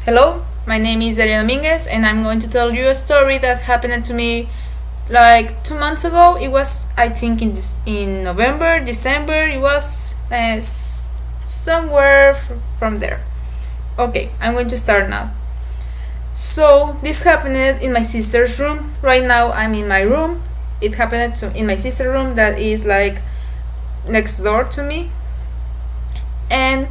Hello, my name is Daria Dominguez, and I'm going to tell you a story that happened to me like 2 months ago. It was, I think, in November, December. It was somewhere from there. Okay, I'm going to start now. So this happened in my sister's room. Right now, I'm in my room. It happened in my sister's room that is like next door to me, and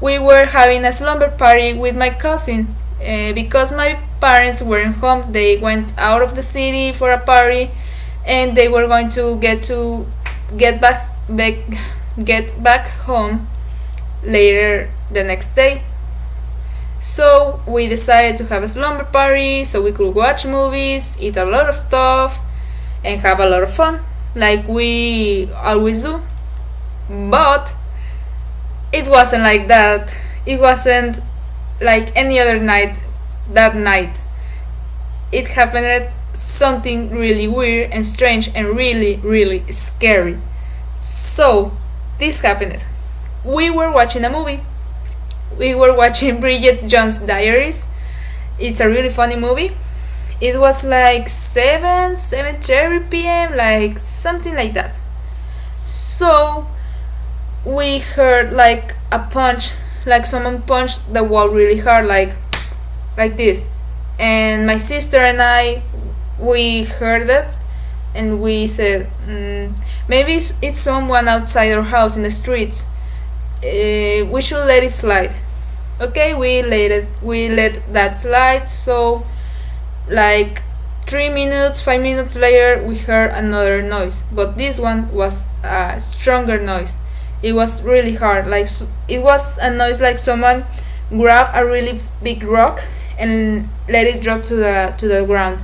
we were having a slumber party with my cousin. Because my parents weren't home, they went out of the city for a party, and they were going to get back home later the next day. So we decided to have a slumber party so we could watch movies, eat a lot of stuff, and have a lot of fun, like we always do. But it wasn't like that. It wasn't like any other night that night. It happened something really weird and strange and really, really scary. So, this happened. We were watching a movie. We were watching Bridget Jones's Diaries. It's a really funny movie. It was like 7:30 p.m., like something like that. So, we heard like a punch, like someone punched the wall really hard, like this. And my sister and I, we heard it, and we said, maybe it's someone outside our house in the streets. We should let it slide. Okay, we let that slide. So like 3 minutes, 5 minutes later, we heard another noise, but this one was a stronger noise. It was really hard, like it was a noise like someone grabbed a really big rock and let it drop to the ground.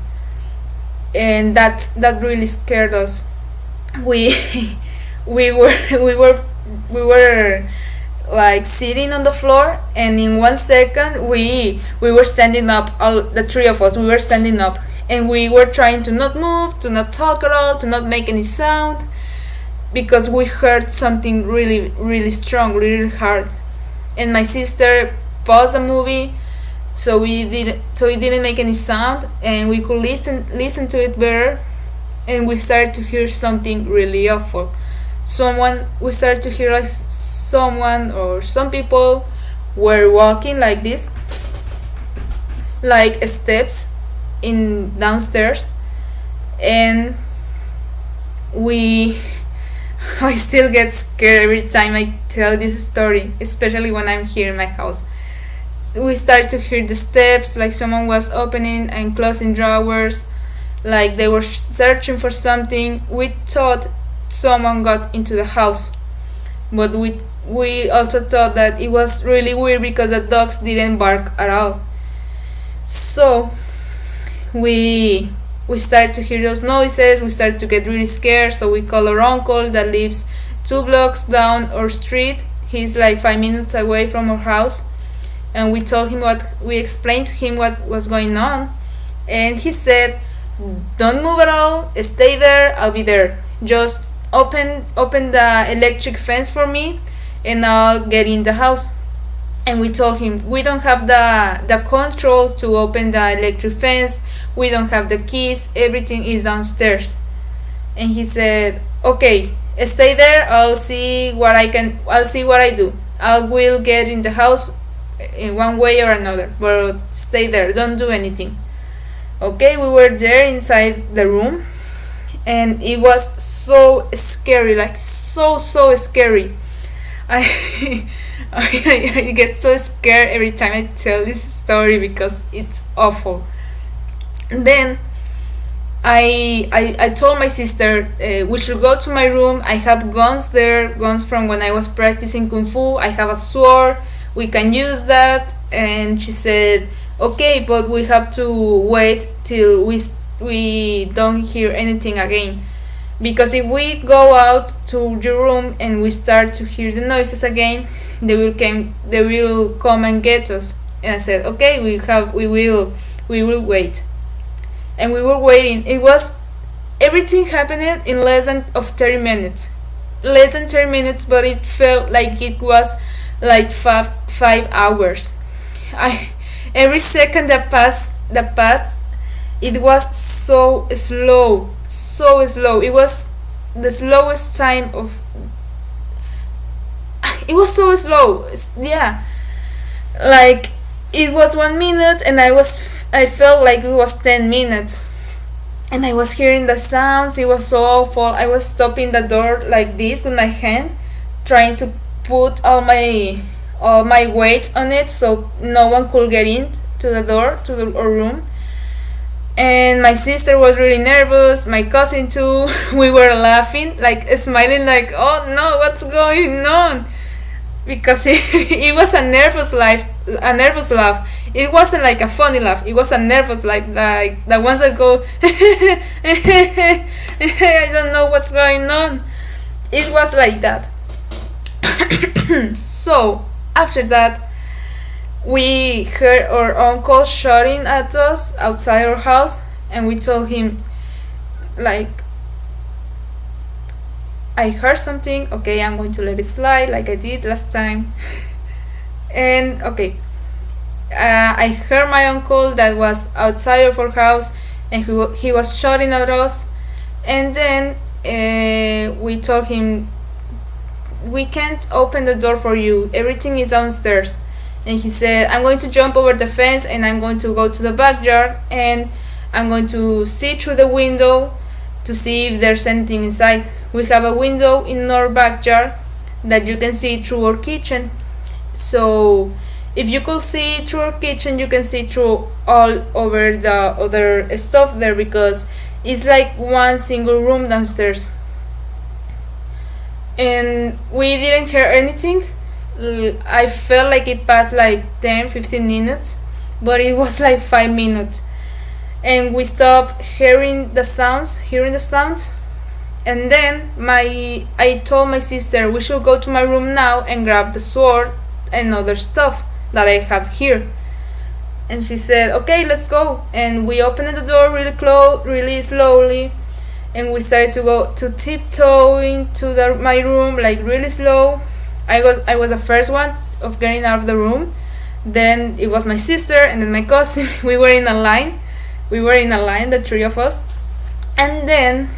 And that really scared us. We we were we were we were like sitting on the floor, and in 1 second we were standing up. All the three of us, we were standing up, and we were trying to not move, to not talk at all, to not make any sound, because we heard something really, really strong, really hard. And my sister paused the movie so it didn't make any sound, and we could listen to it better. And we started to hear something really awful. We started to hear like someone or some people were walking like this, like steps in downstairs. And we I still get scared every time I tell this story, especially when I'm here in my house. We start to hear the steps, like someone was opening and closing drawers, like they were searching for something. We thought someone got into the house, but we also thought that it was really weird because the dogs didn't bark at all. So we started to hear those noises. We started to get really scared, so we called our uncle that lives 2 blocks down our street. He's like 5 minutes away from our house, and we explained to him what was going on. And he said, don't move at all, stay there, I'll be there. Just open the electric fence for me, and I'll get in the house. And we told him we don't have the control to open the electric fence, we don't have the keys, everything is downstairs. And he said, okay, stay there, I'll see what I do. I will get in the house in one way or another, but stay there, don't do anything. Okay, we were there inside the room, and it was so scary, like so scary. I I get so scared every time I tell this story because it's awful. And then I told my sister, we should go to my room. I have guns there, guns from when I was practicing kung fu. I have a sword, we can use that. And she said, okay, but we have to wait till we don't hear anything again, because if we go out to your room and we start to hear the noises again, they will come and get us. And I said, okay, we will wait. And we were waiting. It was everything happened in less than 30 minutes. Less than 30 minutes, but it felt like it was like five hours. I Every second that passed, it was so slow. It was the slowest time of. It was so slow. Yeah, like it was 1 minute, and I felt like it was 10 minutes, and I was hearing the sounds. It was so awful. I was stopping the door like this with my hand, trying to put all my weight on it so no one could get in to the door to the our room. And my sister was really nervous, my cousin too. We were laughing, like smiling, like, oh no, what's going on? Because it was a nervous laugh. It wasn't like a funny laugh, it was a nervous laugh, like the ones that go I don't know what's going on. It was like that. So after that, we heard our uncle shouting at us outside our house, and we told him, like, I heard something. Okay, I'm going to let it slide like I did last time. And okay, I heard my uncle that was outside of our house, and he was shouting at us. And then we told him, we can't open the door for you, everything is downstairs. And he said, I'm going to jump over the fence, and I'm going to go to the backyard, and I'm going to see through the window to see if there's anything inside. We have a window in our backyard that you can see through our kitchen. So if you could see through our kitchen, you can see through all over the other stuff there, because it's like one single room downstairs. And we didn't hear anything. I felt like it passed like 10-15 minutes, but it was like 5 minutes. And we stopped hearing the sounds. And then I told my sister we should go to my room now and grab the sword and other stuff that I have here. And she said, okay, let's go. And we opened the door really slowly, and we started to go to tiptoeing to my room, like really slow. I was the first one of getting out of the room. Then it was my sister, and then my cousin. We were in a line, the three of us. And then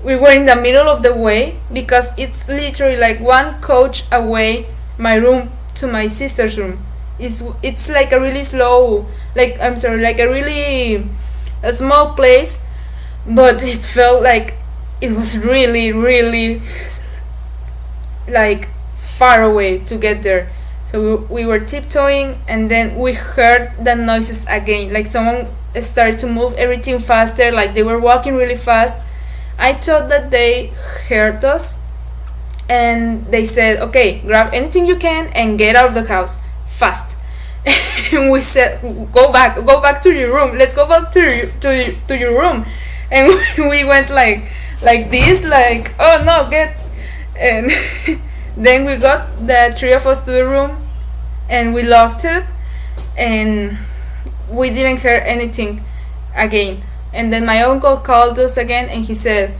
we were in the middle of the way, because it's literally like one couch away, my room to my sister's room. It's like a really slow, like a small place, but it felt like it was really like far away to get there. So we were tiptoeing, and then we heard the noises again, like someone started to move everything faster, like they were walking really fast. I thought that they heard us, and they said, okay, grab anything you can and get out of the house fast. And we said, go back to your room, let's go back to your room. And we went like this, like, oh no, get. And then we got the three of us to the room, and we locked it, and we didn't hear anything again. And then my uncle called us again, and he said,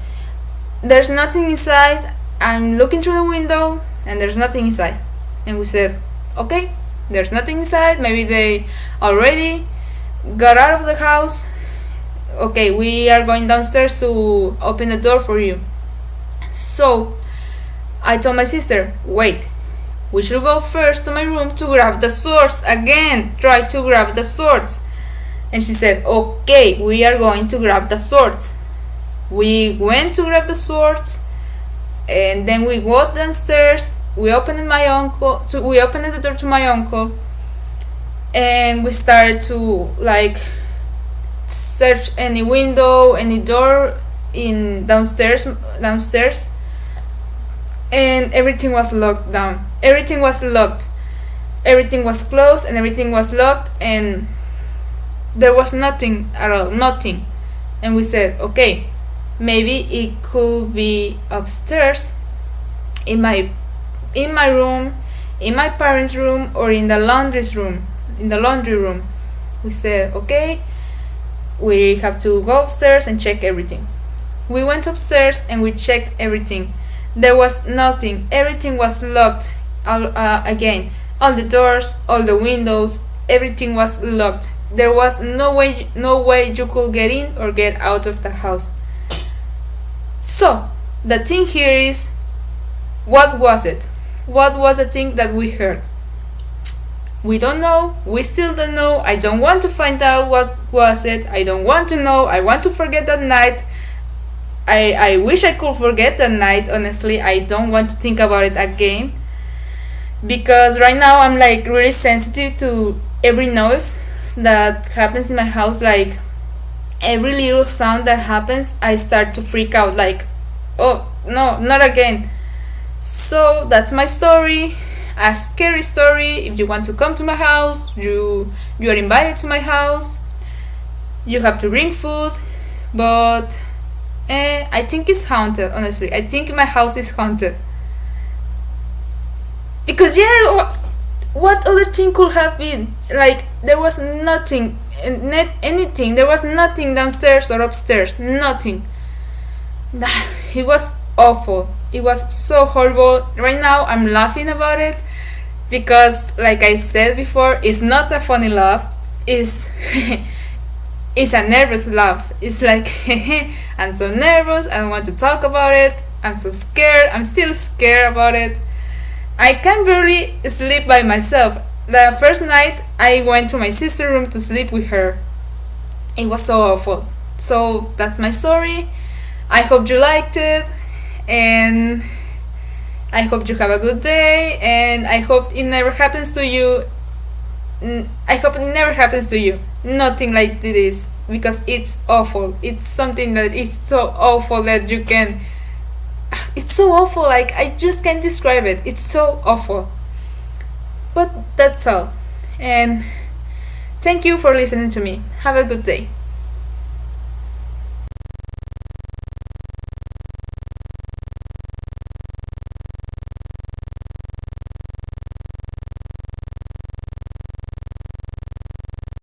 there's nothing inside, I'm looking through the window and there's nothing inside. And we said, okay, there's nothing inside, maybe they already got out of the house. Okay, we are going downstairs to open the door for you. So I told my sister, wait, we should go first to my room to grab the swords again, try to grab the swords. And she said, okay, we are going to grab the swords. We went to grab the swords, and then we got downstairs. We opened the door to my uncle, and we started to like search any window, any door in downstairs, and everything was locked down. Everything was locked. Everything was closed, and everything was locked, and there was nothing at all, nothing. And we said, okay, maybe it could be upstairs in my room, in my parents' room, or in the laundry room. We said, okay, we have to go upstairs and check everything. We went upstairs and we checked everything. There was nothing. Everything was locked again. All the doors, all the windows, everything was locked. There was no way you could get in or get out of the house. So the thing here is, what was it? What was the thing that we heard? We don't know. We still don't know. I don't want to find out what was it. I don't want to know. I want to forget that night. I wish I could forget that night, honestly. I don't want to think about it again. Because right now I'm like really sensitive to every noise that happens in my house. Like every little sound that happens, I start to freak out. Like, oh no, not again. So that's my story. A scary story. If you want to come to my house, you are invited to my house. You have to bring food, but I think it's haunted. Honestly, I think my house is haunted. Because yeah, what other thing could have been? Like there was nothing, not anything. There was nothing downstairs or upstairs. Nothing. It was awful. It was so horrible. Right now I'm laughing about it because, like I said before, it's not a funny laugh. It's it's a nervous laugh. It's like I'm so nervous. I don't want to talk about it. I'm so scared. I'm still scared about it. I can barely sleep by myself. The first night I went to my sister's room to sleep with her. It was so awful. So that's my story. I hope you liked it, and I hope you have a good day, and I hope it never happens to you. I hope it never happens to you. Nothing like this, because it's awful. It's something that is so awful that you can. It's so awful, like I just can't describe it. It's so awful. But that's all. And thank you for listening to me. Have a good day.